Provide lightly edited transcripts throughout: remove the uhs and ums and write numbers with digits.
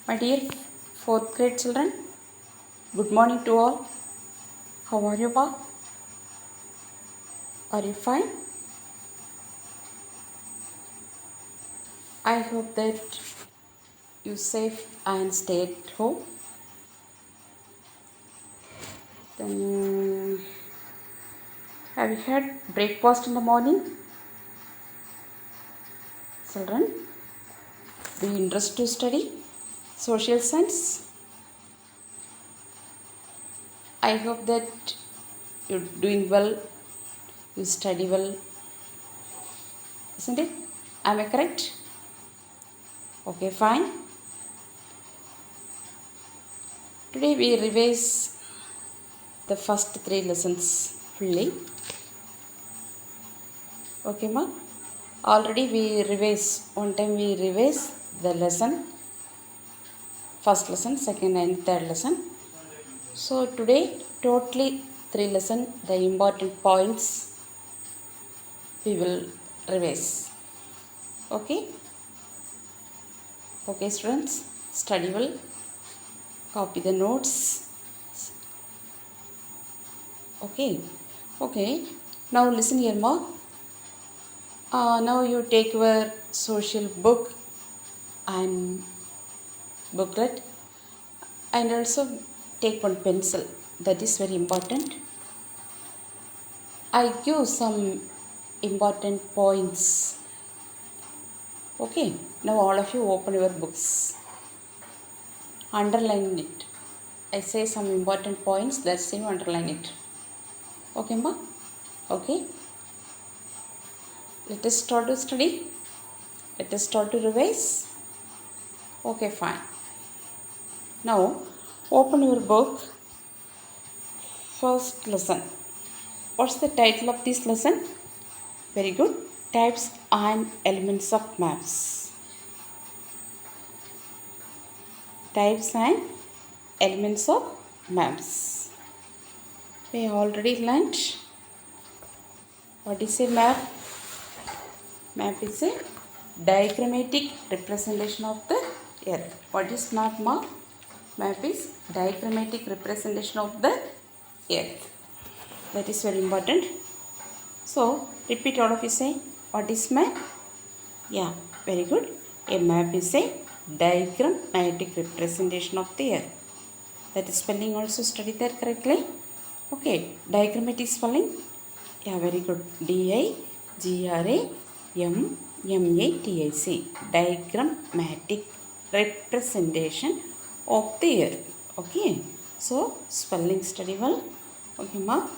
My dear fourth grade children, good morning to all. How are you all? Are you fine? I hope that you safe and stay at home. Then have you had breakfast in the morning? Children, do you interest to study social science? I hope that you're doing well, you study well, isn't it? Am I correct? Okay, fine. Today we revise the first three lessons fully. Okay, ma? Already we revise, one time we revise the lesson, first lesson, second and third lesson. So today totally three lesson, the important points we will revise. Okay? Okay students, study well, copy the notes. Okay? Okay, now listen here ma. Now you take your social book and booklet and also take one pencil, that is very important. I give some important points. Okay, now all of you open your books, underline it. I say some important points, that's you underline it. Okay ma? Okay, let us start to study. Let us start to revise. Okay, fine. Now open your book. First lesson. What's the title of this lesson? Very good. Types and elements of maps. Types and elements of maps. We already learned what is a map. Map is a diagrammatic representation of the earth. What is map, ma? Map is diagrammatic representation of the earth. That is very important. So repeat, all of you say, what is map? Yeah, very good. A map is a diagrammatic representation of the earth. That is spelling also, study that correctly. Okay, diagrammatic spelling. Yeah, very good. D-I-G-R-A-M-M-A-T-I-C. Diagrammatic representation of the earth. Okay, so spelling study well. Okay, ma.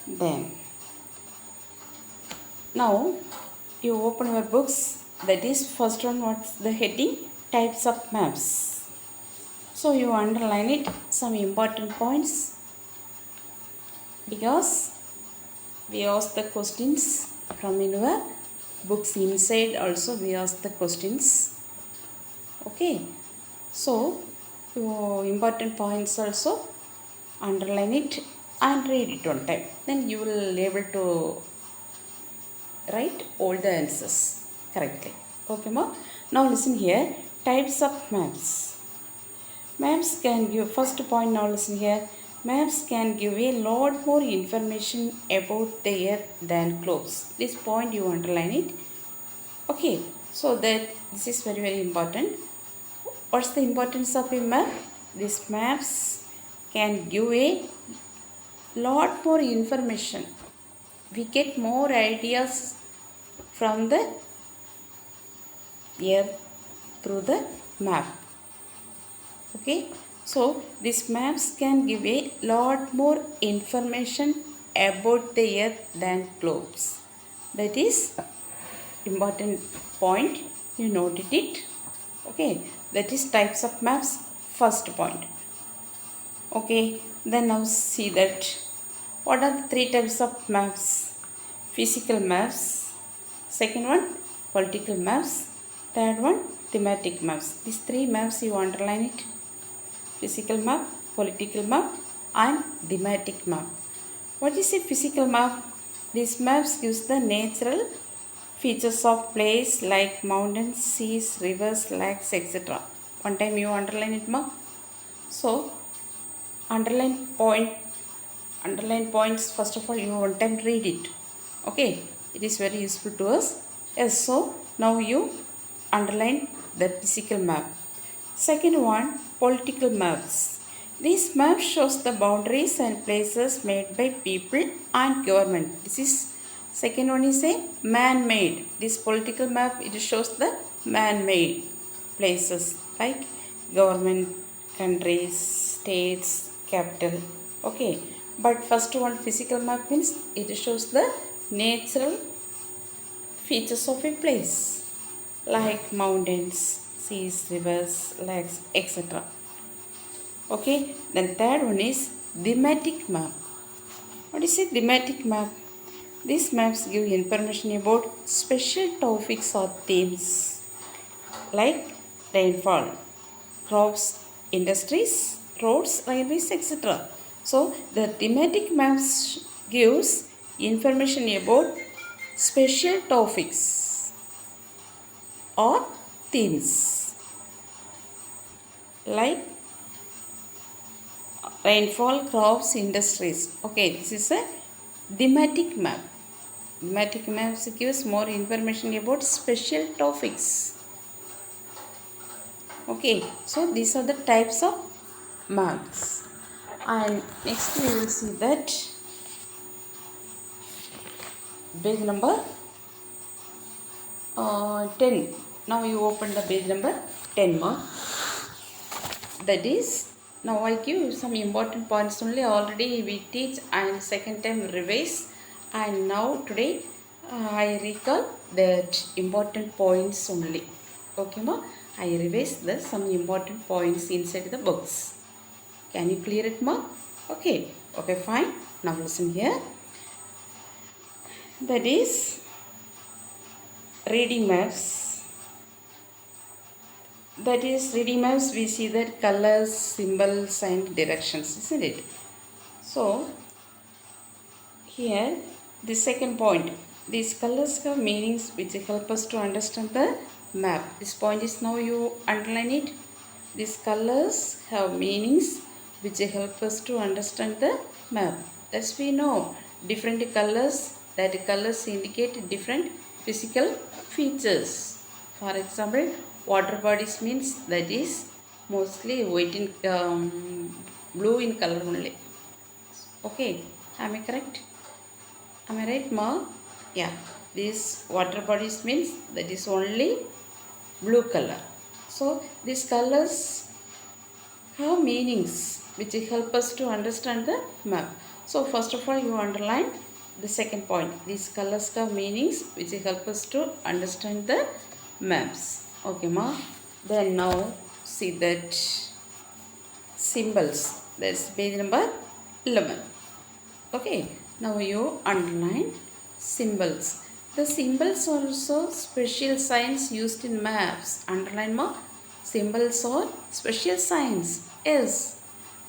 Then now you open your books. That is first one, what's the heading? Types of maps. So you underline it, some important points, because we ask the questions from in your books inside also we ask the questions. Okay, so important points also underline it and read it one time, then you will able to write all the answers correctly. Okay ma? Now listen here, types of maps. Maps can give, first point, now listen here, maps can give a lot more information about the earth than globes. This point you underline it. Okay, so that this is very very important. What's the importance of a map? These maps can give a lot more information. We get more ideas from the earth through the map. Okay, so these maps can give a lot more information about the earth than globes. That is important point, you noted it. Okay, that is types of maps, first point. Okay, then now see that what are the three types of maps? Physical maps, second one political maps, third one thematic maps. These three maps you underline it. Physical map, political map and thematic map. What is a physical map? These maps gives the natural features of place like mountains, seas, rivers, lakes, etc. One time you underline it, ma. So underline point, underline points. First of all, you one time read it. Okay, it is very useful to us. Yes. So now you underline the physical map. Second one, political maps. This map shows the boundaries and places made by people and government. This is second one is a man-made. This political map, it shows the man-made places like government, countries, states, capital. Okay, but first one physical map means it shows the natural features of a place like mountains, seas, rivers, lakes, etc. Okay, then third one is thematic map. What is a thematic map? These maps give information about special topics or themes like rainfall, crops, industries, roads, railways, etc. So the thematic maps gives information about special topics or themes like rainfall, crops, industries. Okay, this is a thematic map. Thematic maps gives more information about special topics. Okay, so these are the types of maps. And next we will see that page number 10. Now you open the page number 10 mark. That is, now I give some important points only. Already we teach and second time revise, and now today I recall that important points only. Okay ma, I revise the some important points inside the books. Can you clear it ma? Okay, okay fine. Now listen here. That is reading maps. That is reading maps, we see that colors, symbols and directions, isn't it? So here the second point, these colors have meanings which help us to understand the map. This point is, now you underline it. These colors have meanings which help us to understand the map. That's we know different colors, that colors indicate different physical features. For example, water bodies means that is mostly white in blue in color only. Okay, am I correct? Am I right, ma? Yeah, this water bodies means that is only blue color. So these colors have meanings which help us to understand the map. So first of all, you underline the second point. These colors have meanings which help us to understand the maps. Okay, ma. Then now see that symbols. That's page number 11. Okay, now you underline symbols. The symbols are also special signs used in maps. Underline ma. Symbols are special signs. Yes,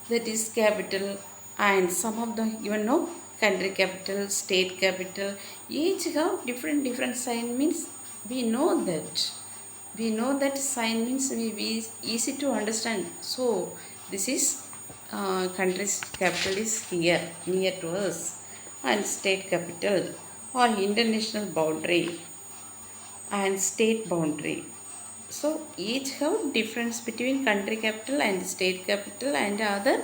that is capital, and some of the even know country capital, state capital. Each have different sign means we know that. We know that sign means we easy to understand. So this is country's capital is here near to us, and state capital or international boundary and state boundary. So each have difference between country capital and state capital and other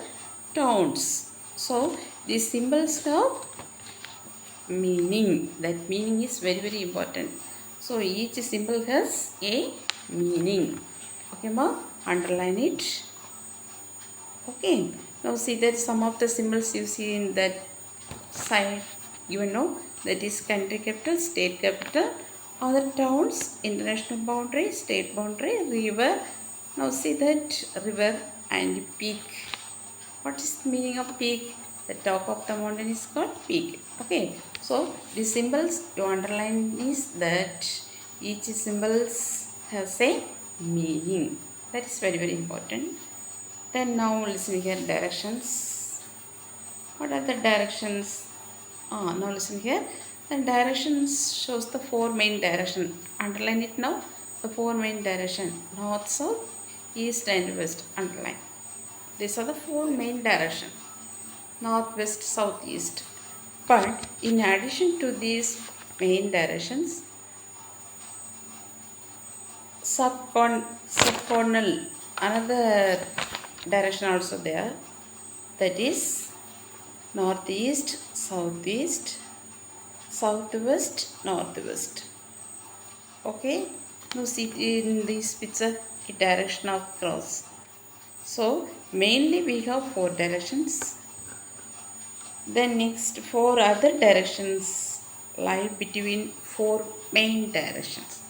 towns. So these symbols have meaning. That meaning is very important. So each symbol has a meaning. Okay ma, underline it. Okay, now see that some of the symbols you see in that side, you know that is country capital, state capital, other towns, international boundary, state boundary, river. Now see that river and peak. What is the meaning of peak? The top of the mountain is called peak. Okay, so the symbols you underline is that each symbols has a meaning. That is very important. Then now listen here, directions. What are the directions? Now listen here. The directions shows the four main direction. Underline it now. The four main direction: north, south, east and west, underline. These are the four main directions, north, west, south, east. But in addition to these main directions, subcontinental, another direction also there, that is northeast, southeast, southwest, northwest. Okay, now see in this picture a direction of cross. So mainly we have four directions. Then next four other directions lie between four main directions.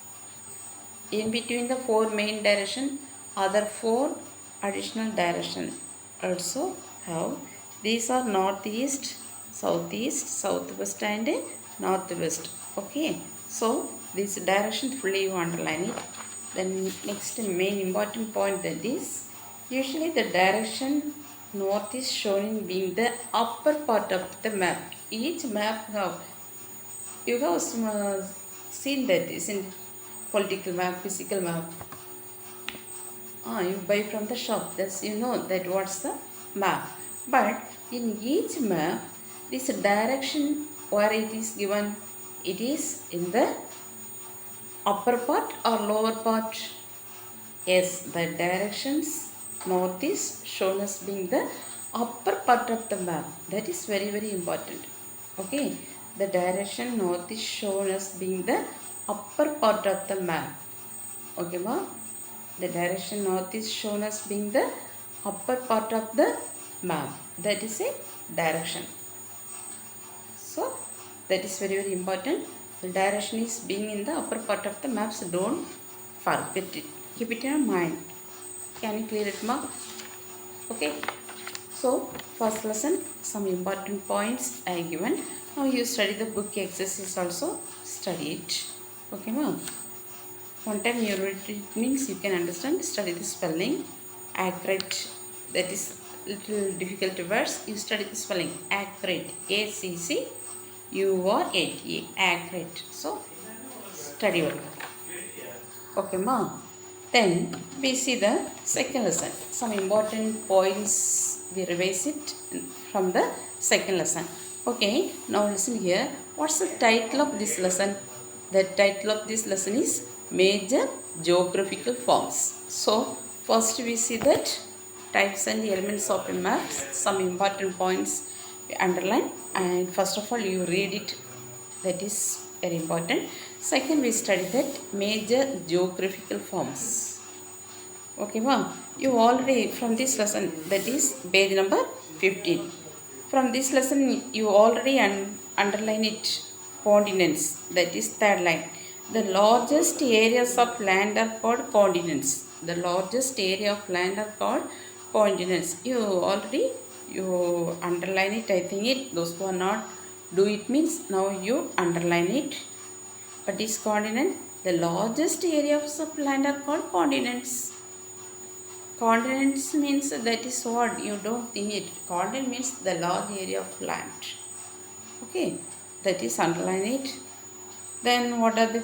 In between the four main direction, other four additional direction also have. These are northeast, southeast, southwest and northwest. Okay, so this direction fully you underline it. Then next main important point, that is usually the direction north is shown being the upper part of the map. Each map have, you have seen that, isn't it? Political map, physical map. You buy from the shop. That's, you know that what's the map. But in each map, this direction where it is given, it is in the upper part or lower part. Yes, the directions north is shown as being the upper part of the map. That is very, very important. Okay, the direction north is shown as being the upper part of the map. Okay, ma? The direction north is shown as being the upper part of the map. That is a direction. So, that is very, very important. The direction is being in the upper part of the maps. Don't forget it. Keep it in mind. Can you clear it, ma? Okay. So, first lesson, some important points I given. Now you study the book exercise also. Study it. Okay, ma? One time you read it means you can understand. Study the spelling. Accurate. That is little difficult words. You study the spelling. Accurate. ACCURATE. Accurate. So, study well. Okay, ma. Then we see the second lesson. Some important points we revise it from the second lesson. Okay, now listen here. What's the title of this lesson? The title of this lesson is Major Geographical Forms. So first we see that types and elements of a map. Some important points we underline, and first of all you read it. That is very important. Second, we study that major geographical forms. Okay, ma'am. You already from this lesson, that is page number 15. From this lesson, you already underline it. Continents. That is third line. The largest areas of land are called continents. The largest area of land are called continents. You underline it. I think it. Those who are not do it means now you underline it. What is continent? The largest areas of land are called continents. Continents means that is what you don't think it. Continent means the large area of land. Okay, that is underline it. Then what are the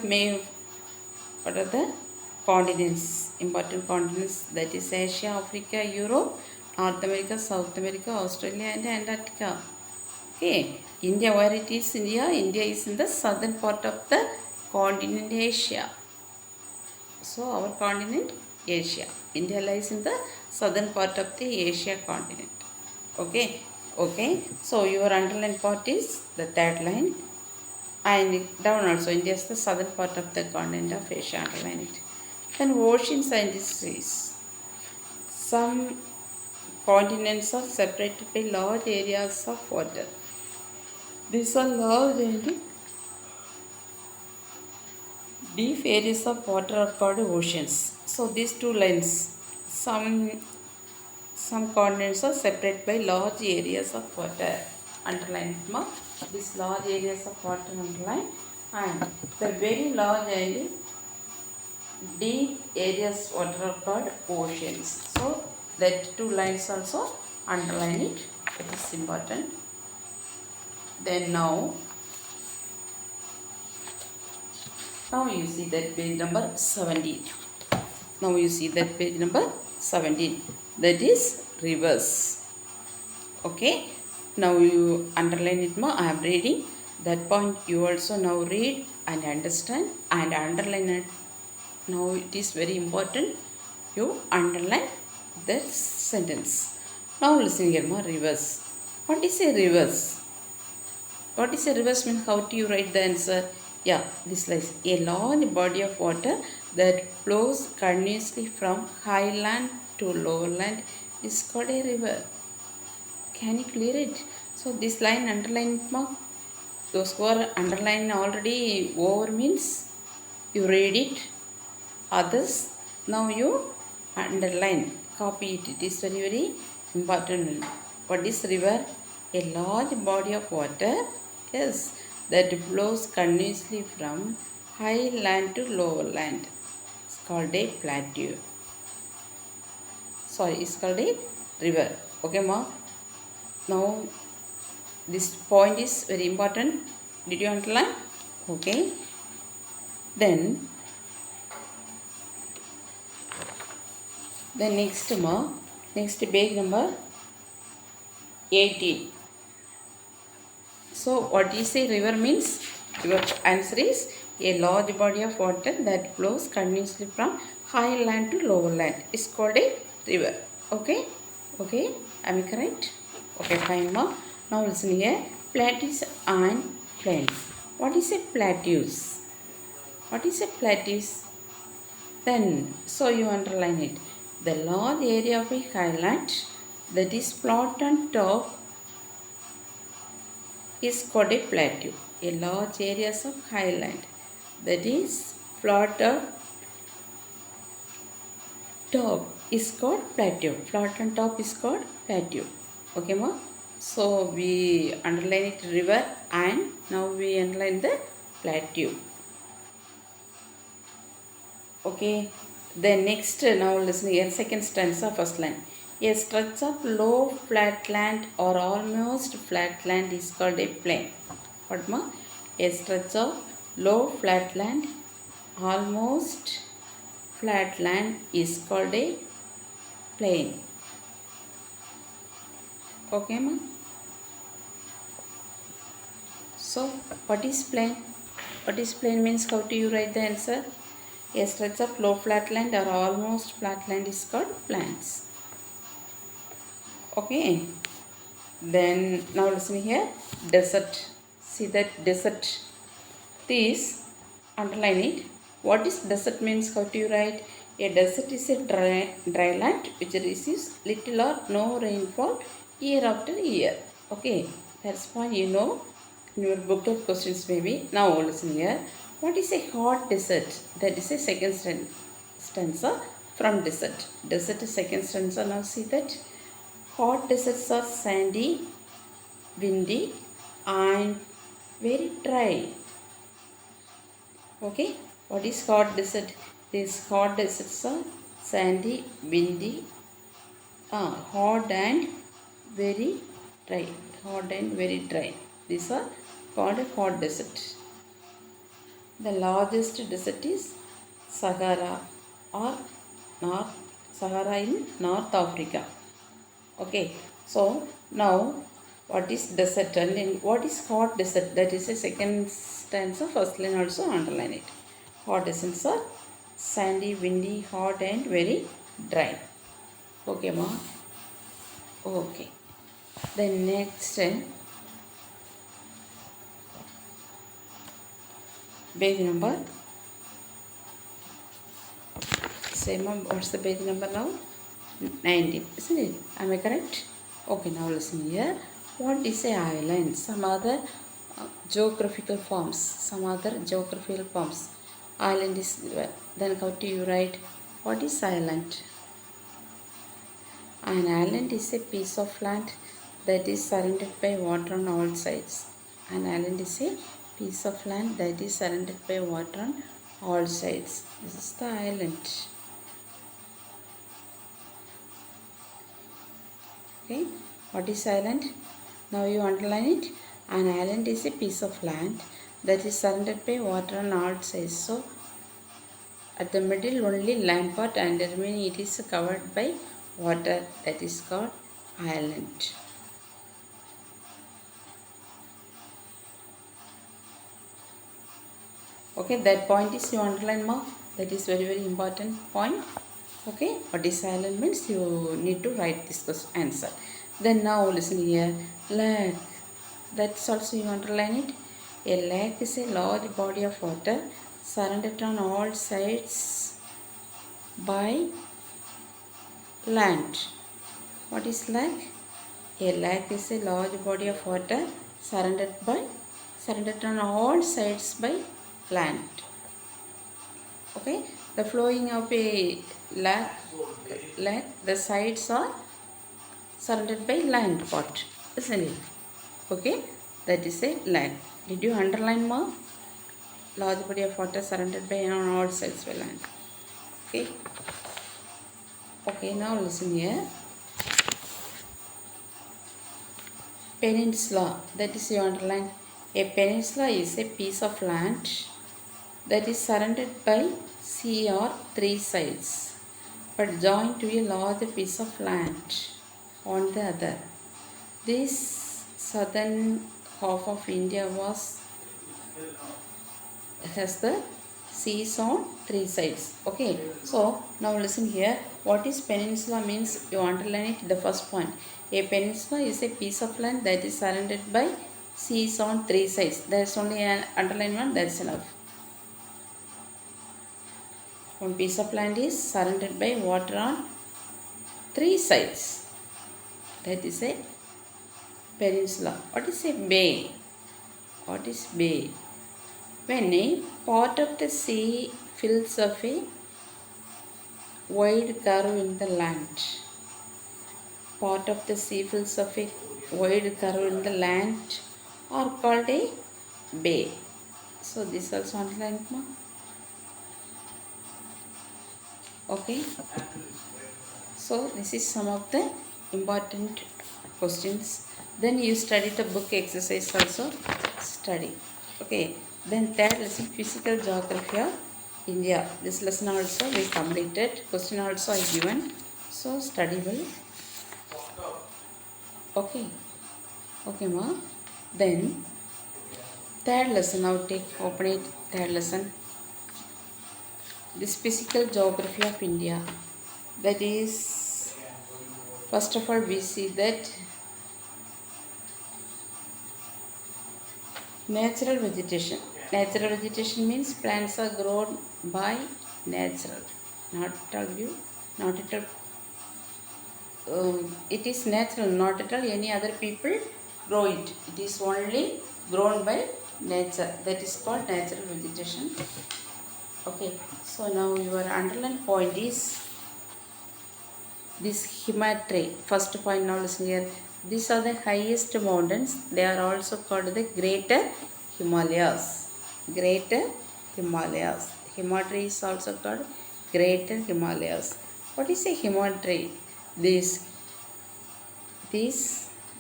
continents? Important continents, that is Asia, Africa, Europe, North America, South America, Australia and Antarctica. Okay, India, where it is India? India is in the southern part of the continent Asia. So our continent Asia. India lies in the southern part of the Asia continent. Okay. Okay. So your underlined part is the third line. And down also India is the southern part of the continent of Asia. Underline it. Then oceans and the seas. Some continents are separated by large areas of water. These are large and deep areas of water are called oceans. So these two lines, some continents are separated by large areas of water. Underline it, these large areas of water underline, and the very large and deep areas of water are called oceans. So that two lines also underline it. It is important. Then now you see that page number 17. Now you see that page number 17. That is rivers. Okay. Now you underline it more. I am reading. That point you also now read and understand and underline it. Now it is very important. You underline the sentence. Now listen here more. Rivers. What is a rivers? What is a reverse mean? How do you write the answer? Yeah, this lies a large body of water that flows continuously from highland to lowland is called a river. Can you clear it? So this line underline mark. Those who are underlined already over means you read it. Others now you underline. Copy it. It is very important. What is river? A large body of water. Yes, that flows continuously from high land to lower land. It's called a plateau. Sorry, it's called a river. Okay, ma. Now this point is very important. Did you underline? Okay. Then the next page number 18. So what is a river means? Your answer is a large body of water that flows continuously from high land to lower land. It's called a river. Okay? Okay? Am I correct? Okay, fine ma. Now listen here. Plateaus and plains. What is a plateaus? What is a plateaus? Then, so you underline it. The large area of a highland that is flat on top is called a plateau. A large areas of highland that is flat on top is called plateau. Flat on top is called plateau. Okay, ma? So we underline it river and now we underline the plateau. Okay. Then next now listen here. Second stanza, first line. A stretch of low flat land or almost flat land is called a plain. What ma? A stretch of low flat land, almost flat land is called a plain. Okay, ma? So what is plain? What is plain means how do you write the answer? A stretch of low flat land or almost flat land is called plains. Okay. Then now listen here. Desert. See that desert. This underline it. What is desert means? How do you write? A desert is a dry land which receives little or no rainfall year after year. Okay. That's why you know in your book of questions maybe. Now listen here. What is a hot desert? That is a second stanza from desert. Desert is second stanza. Now see that. Hot deserts are sandy, windy and very dry. Okay. What is hot desert? These hot deserts are sandy, windy, hot and very dry. Hot and very dry. These are called a hot desert. The largest desert is Sahara or North Sahara in North Africa. Okay, so now what is desert and what is hot desert? That is a second stanza, first line also underline it. Hot deserts are sandy, windy, hot and very dry. Okay, ma. Okay. Then next page number. Same. What's the page number now? 19, isn't it? Am I correct? Okay, now listen here. What is a island? Some other geographical forms. Some other geographical forms. Island is then how do you write? What is island? An island is a piece of land that is surrounded by water on all sides. An island is a piece of land that is surrounded by water on all sides. This is the island. Okay, what is island? Now you underline it. An island is a piece of land that is surrounded by water on all sides. So At the middle only land part and the remaining it is covered by water, that is called island. Okay, that point is you underline mark. That is very very important point. Okay, what is island means you need to write this answer. Then now listen here. Lake. That's also you underline it. A lake is a large body of water surrounded on all sides by land. What is lake? A lake is a large body of water surrounded on all sides by land. Okay, the flowing of a lake, the sides are surrounded by land part, isn't it? Okay, that is a lake. Did you underline more? Large body of water surrounded by on all sides by land. Okay. Okay, now listen here. Peninsula, that is you underline. A peninsula is a piece of land that is surrounded by sea or three sides, but joined to a large piece of land on the other. This southern half of India has the seas on three sides. Okay, so now listen here. What is peninsula means? You underline it. The first point. A peninsula is a piece of land that is surrounded by seas on three sides. There is only an underline one. That's enough. One piece of land is surrounded by water on three sides. That is a peninsula. What is a bay? What is bay? When a part of the sea fills up a wide curve in the land. Part of the sea fills up a wide curve in the land are called a bay. So this also underlined. Okay. So this is some of the important questions. Then you study the book exercise also. Study. Okay. Then third lesson, physical geography of India. This lesson also we completed. Question also I given. So study well. Okay. Okay, ma. Then third lesson. Now open it. Third lesson. This physical geography of India. That is, first of all we see that natural vegetation. Natural vegetation means plants are grown by natural. Not at all. It is natural, not at all any other people grow it. It is only grown by nature. That is called natural vegetation. Okay, so now your underline point is this Himalaya. First point now listen here. These are the highest mountains. They are also called the Greater Himalayas. Greater Himalayas. Himalaya is also called Greater Himalayas. What is a Himalaya? These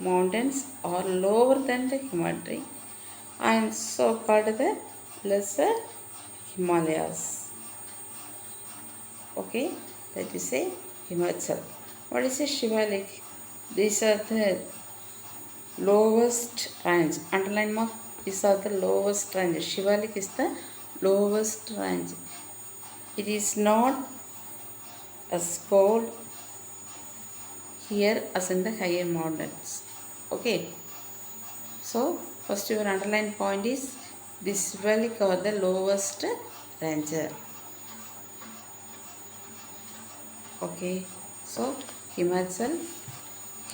mountains are lower than the Himalaya and so called the Lesser Himalayas. Okay, that is a Himachal. What is a Shivalik? These are the lowest range. Underline mark. These are the lowest range. Shivalik is the lowest range. It is not as cold here as in the higher mountains. Okay. So first your underline point is this Shivalik or the lowest range. Okay. So Himalaya,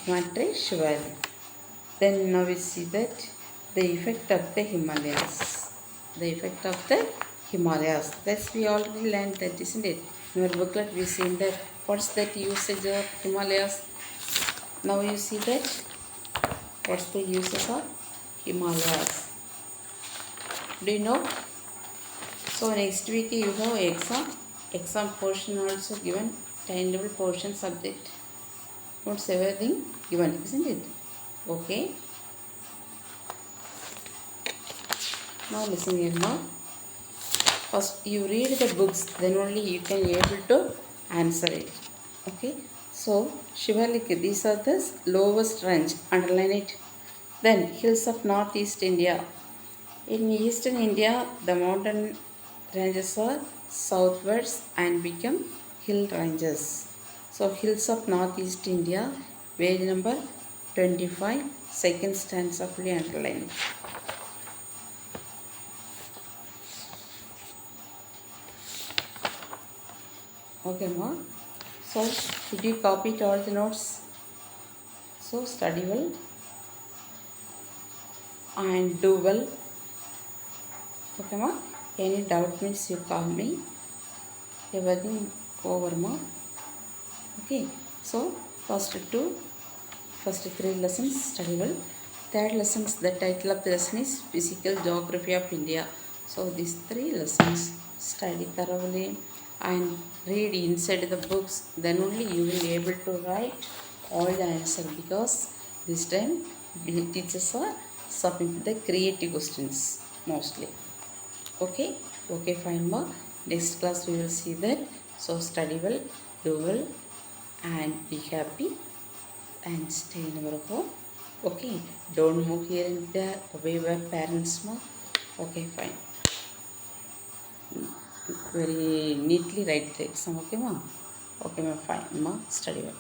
Shivalik. Then now we see that the effect of the Himalayas. The effect of the Himalayas. That's we already learned that, isn't it? In your booklet we seen that. What's that usage of Himalayas? Now you see that. What's the usage of Himalayas? Do you know? So next week you have exam. Exam portion also given. Timetable portion subject. What's everything given, isn't it? Okay. Now listen here now. first you read the books, then only you can able to answer it. Okay, so Shivalik, these are the lowest range, underline it. Then hills of northeast India. In eastern India, the mountain ranges are southwards and become hill ranges. So hills of northeast India, page number 25, second stanza fully underlined. Okay, ma. So did you copy it all the notes? So study well and do well. Okay, ma. Any doubt means you call me. Everything over, ma. Okay. So first three lessons study well. Third lessons, the title of the lesson is Physical Geography of India. So these three lessons study thoroughly and read inside the books, then only you will be able to write all the answer, because this time the teachers are submitting the creative questions mostly. Okay, okay, fine, ma. Next class we will see that. So study well, do well, and be happy and stay in our home. Okay, don't move here and there, obey your parents, ma. Okay, fine. Very neatly write the exam. Okay, ma. Okay, ma, fine, ma. Study well.